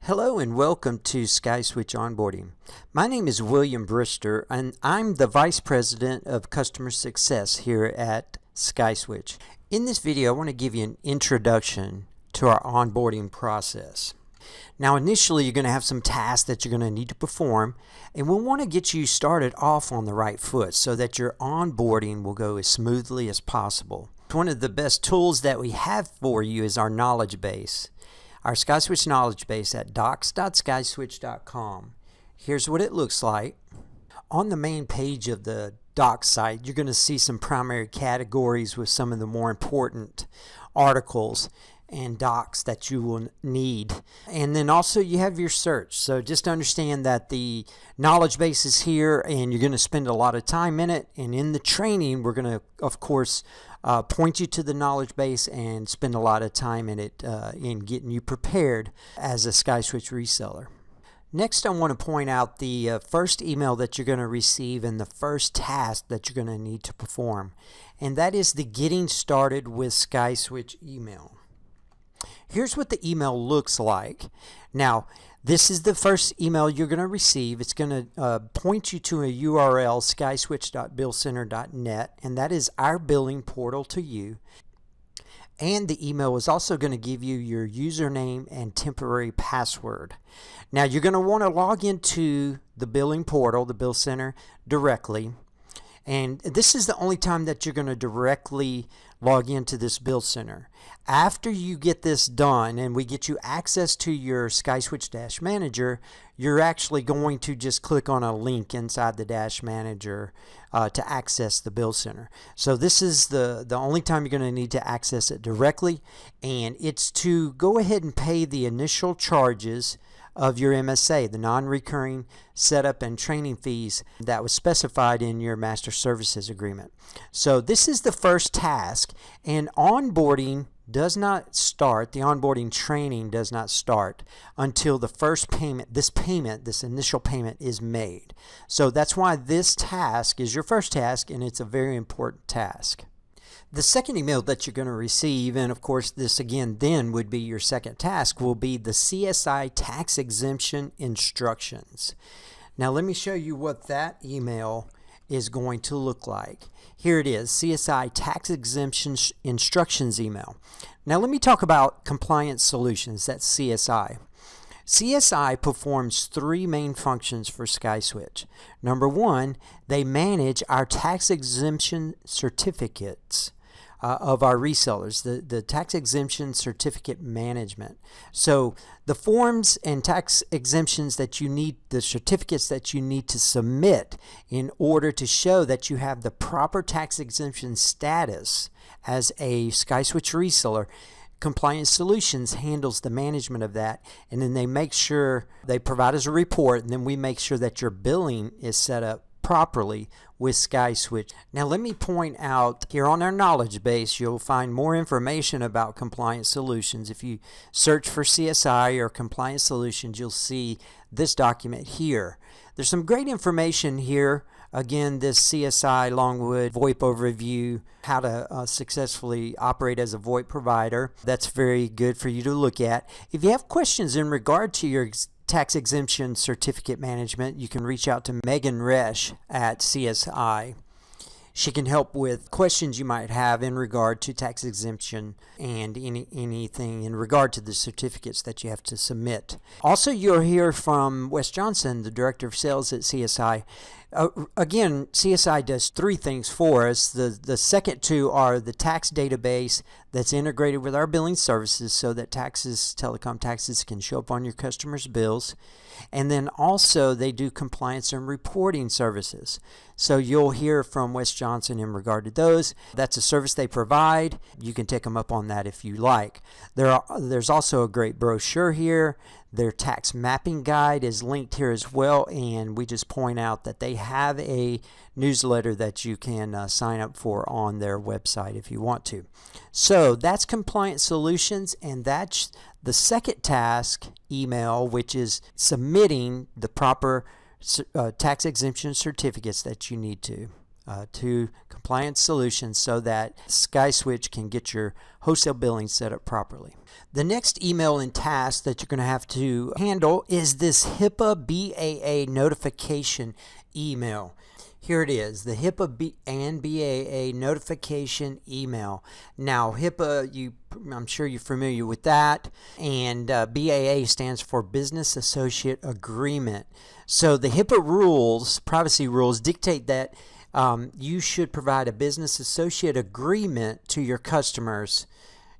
Hello and welcome to SkySwitch Onboarding. My name is William Brister and I'm the Vice President of Customer Success here at SkySwitch. In this video I want to give you an introduction to our onboarding process. Now initially you're going to have some tasks that you're going to need to perform, and we'll want to get you started off on the right foot so that your onboarding will go as smoothly as possible. One of the best tools that we have for you is our knowledge base. Our SkySwitch knowledge base at docs.skyswitch.com. Here's what it looks like. On the main page of the docs site, you're going to see some primary categories with some of the more important articles and docs that you will need. And then also you have your search. So just understand that the knowledge base is here and you're going to spend a lot of time in it. And in the training, we're going to, of course, point you to the knowledge base and spend a lot of time in it in getting you prepared as a SkySwitch reseller. Next, I want to point out the first email that you're going to receive and the first task that you're going to need to perform. And that is the Getting Started with SkySwitch email. Here's what the email looks like. Now, this is the first email you're going to receive. It's going to point you to a URL, skyswitch.billcenter.net, and that is our billing portal to you. And the email is also going to give you your username and temporary password. Now, you're going to want to log into the billing portal, the Bill Center, directly. And this is the only time that you're going to directly log into this Bill Center. After you get this done and we get you access to your SkySwitch Dash Manager, you're actually going to just click on a link inside the Dash Manager to access the Bill Center. So this is the only time you're going to need to access it directly, and it's to go ahead and pay the initial charges of your MSA, the non-recurring setup and training fees that was specified in your master services agreement. So this is the first task, and onboarding does not start, the onboarding training does not start until the first payment, this initial payment is made. So that's why this task is your first task, and it's a very important task. The second email that you're going to receive, and of course this again then would be your second task, will be the CSI tax exemption instructions. Now let me show you what that email is going to look like. Here it is, CSI tax exemption instructions email. Now let me talk about compliance solutions. That's CSI. CSI performs three main functions for SkySwitch. Number one, they manage our tax exemption certificates of our resellers, the tax exemption certificate management. So the forms and tax exemptions that you need, the certificates that you need to submit in order to show that you have the proper tax exemption status as a SkySwitch reseller, Compliance Solutions handles the management of that, and then they make sure they provide us a report, and then we make sure that your billing is set up properly with SkySwitch. Now let me point out here on our knowledge base you'll find more information about Compliance Solutions. If you search for CSI or Compliance Solutions, you'll see this document here. There's some great information here. Again, this CSI Longwood VoIP overview, how to successfully operate as a VoIP provider. That's very good for you to look at. If you have questions in regard to your tax exemption certificate management, you can reach out to Megan Resch at CSI. She can help with questions you might have in regard to tax exemption and anything in regard to the certificates that you have to submit. Also, you'll hear from Wes Johnson, the Director of Sales at CSI. Again, CSI does three things for us. The second two are the tax database that's integrated with our billing services so that telecom taxes can show up on your customers' bills. And then also they do compliance and reporting services. So you'll hear from Wes Johnson in regard to those. That's a service they provide. You can take them up on that if you like. There's also a great brochure here. Their tax mapping guide is linked here as well, and we just point out that they have a newsletter that you can sign up for on their website if you want to. So that's Compliance Solutions, and that's the second task email, which is submitting the proper tax exemption certificates that you need to to compliance solutions so that SkySwitch can get your wholesale billing set up properly. The next email and task that you're going to have to handle is this HIPAA BAA notification email. Here it is, the HIPAA and BAA notification email. Now, HIPAA, I'm sure you're familiar with that, and BAA stands for Business Associate Agreement. So the HIPAA rules, privacy rules, dictate that you should provide a business associate agreement to your customers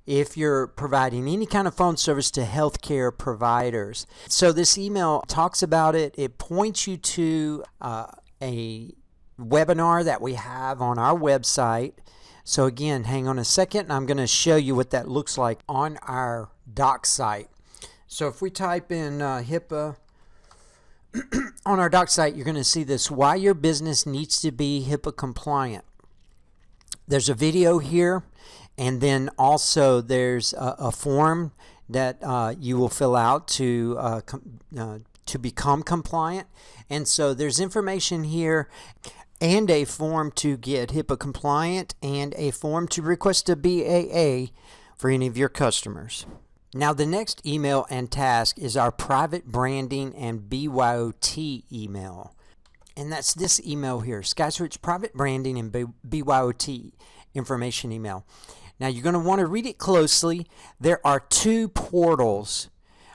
if you're providing any kind of phone service to healthcare providers. So this email talks about it. It points you to a webinar that we have on our website. So again, hang on a second, and I'm going to show you what that looks like on our doc site. So if we type in HIPAA on our doc site, you're going to see this: why your business needs to be HIPAA compliant. There's a video here, and then also there's a form that you will fill out to become compliant. And so there's information here, and a form to get HIPAA compliant, and a form to request a BAA for any of your customers. Now, the next email and task is our private branding and BYOT email. And that's this email here, SkySwitch private branding and BYOT information email. Now, you're going to want to read it closely. There are two portals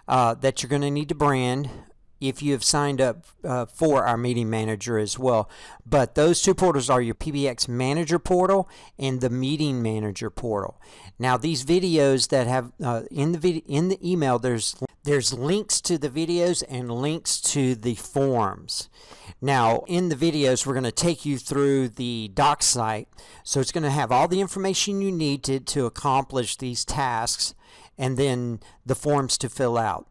that you're going to need to brand if you have signed up for our meeting manager as well. But those two portals are your PBX manager portal and the meeting manager portal. Now, these videos that have in the email, there's links to the videos and links to the forms. Now, in the videos, we're going to take you through the doc site. So it's going to have all the information you need to accomplish these tasks, and then the forms to fill out.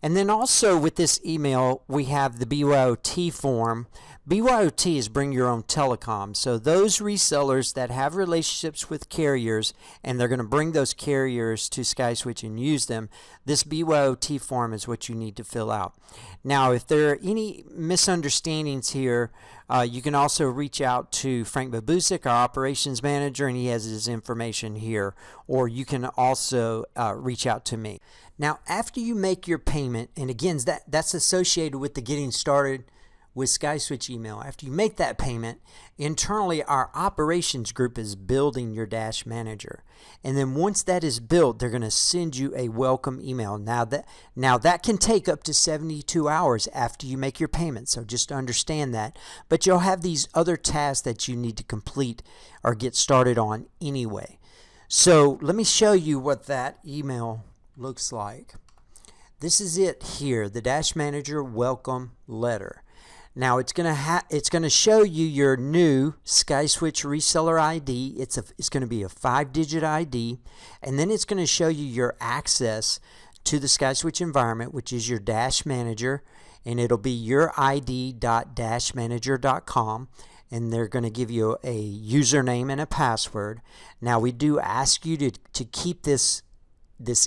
And then also with this email, we have the BYOT form. BYOT is bring your own telecom. So those resellers that have relationships with carriers and they're going to bring those carriers to SkySwitch and use them, this BYOT form is what you need to fill out. Now, if there are any misunderstandings here, you can also reach out to Frank Babusic, our operations manager, and he has his information here. Or you can also reach out to me. Now, after you make your payment, and again, that's associated with the getting started with SkySwitch email. After you make that payment, internally our operations group is building your Dash Manager. And then once that is built, they're going to send you a welcome email. Now that can take up to 72 hours after you make your payment, so just understand that. But you'll have these other tasks that you need to complete or get started on anyway. So let me show you what that email looks like. This is it here, the Dash Manager welcome letter. Now it's going to show you your new SkySwitch reseller ID. It's going to be a 5-digit ID, and then it's going to show you your access to the SkySwitch environment, which is your Dash Manager, and it'll be your id.dashmanager.com, and they're going to give you a username and a password. Now, we do ask you to keep this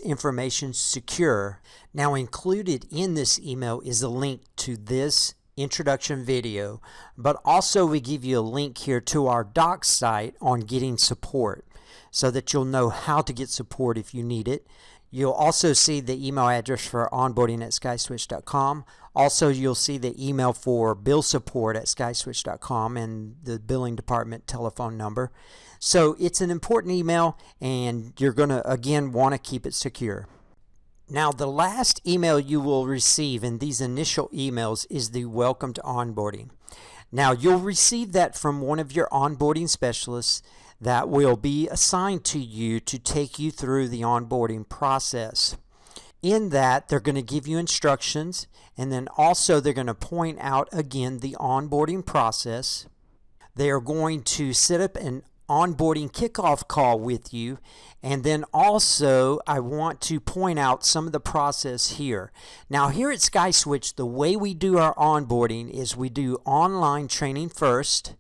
information secure. Now, included in this email is a link to this introduction video, but also we give you a link here to our doc site on getting support so that you'll know how to get support if you need it. You'll also see the email address for onboarding@skyswitch.com. Also, you'll see the email for bill support at skyswitch.com and the billing department telephone number. So it's an important email, and you're going to, again, want to keep it secure. Now, the last email you will receive in these initial emails is the Welcome to Onboarding. Now, you'll receive that from one of your onboarding specialists that will be assigned to you to take you through the onboarding process. In that, they're going to give you instructions, and then also they're going to point out again the onboarding process. They are going to set up an onboarding kickoff call with you, and then also I want to point out some of the process here. Now, here at SkySwitch, the way we do our onboarding is we do online training first,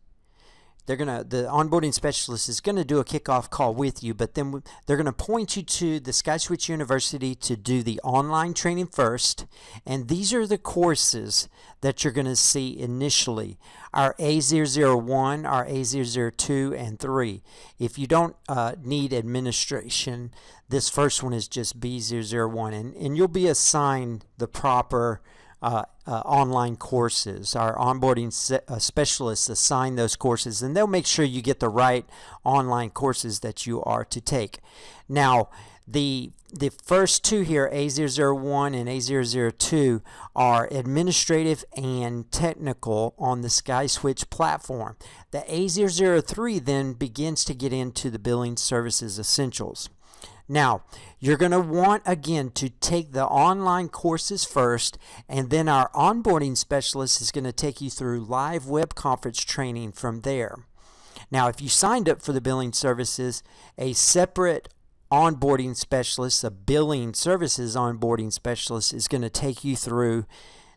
the onboarding specialist is going to do a kickoff call with you, but then they're going to point you to the SkySwitch University to do the online training first. And these are the courses that you're going to see initially. Our A001, our A002, and 3. If you don't need administration, this first one is just B001, and you'll be assigned the proper online courses. Our onboarding specialists assign those courses, and they'll make sure you get the right online courses that you are to take. Now, the first two here, A001 and A002, are administrative and technical on the SkySwitch platform. The A003 then begins to get into the billing services essentials. Now, you're going to want, again, to take the online courses first, and then our onboarding specialist is going to take you through live web conference training from there. Now, if you signed up for the billing services, a separate onboarding specialist, a billing services onboarding specialist, is going to take you through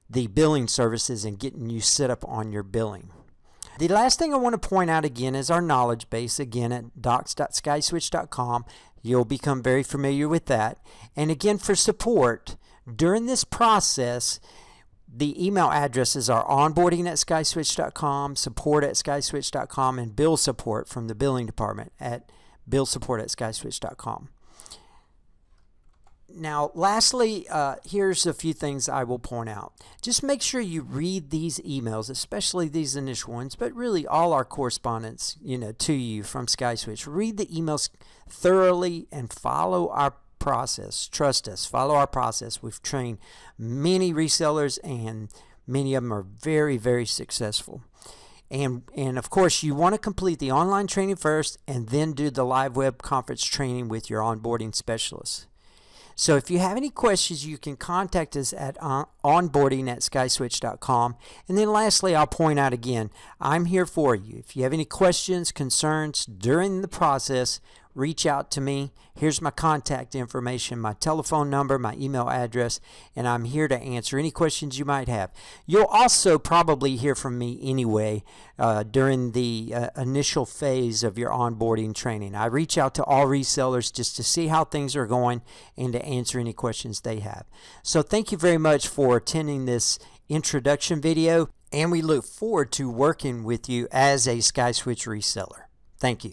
the billing services and getting you set up on your billing. The last thing I want to point out again is our knowledge base, again at docs.skyswitch.com. You'll become very familiar with that. And again, for support, during this process, the email addresses are onboarding@skyswitch.com, support@skyswitch.com, and bill support from the billing department at billsupport@skyswitch.com. Now, lastly, here's a few things I will point out. Just make sure you read these emails, especially these initial ones, but really all our correspondence, to you from SkySwitch. Read the emails thoroughly and follow our process. Trust us, follow our process. We've trained many resellers, and many of them are very, very successful. And of course, you want to complete the online training first and then do the live web conference training with your onboarding specialist. So if you have any questions, you can contact us at onboarding@skyswitch.com. And then lastly, I'll point out again, I'm here for you. If you have any questions, concerns during the process, reach out to me. Here's my contact information, my telephone number, my email address, and I'm here to answer any questions you might have. You'll also probably hear from me anyway during the initial phase of your onboarding training. I reach out to all resellers just to see how things are going and to answer any questions they have. So thank you very much for attending this introduction video, and we look forward to working with you as a SkySwitch reseller. Thank you.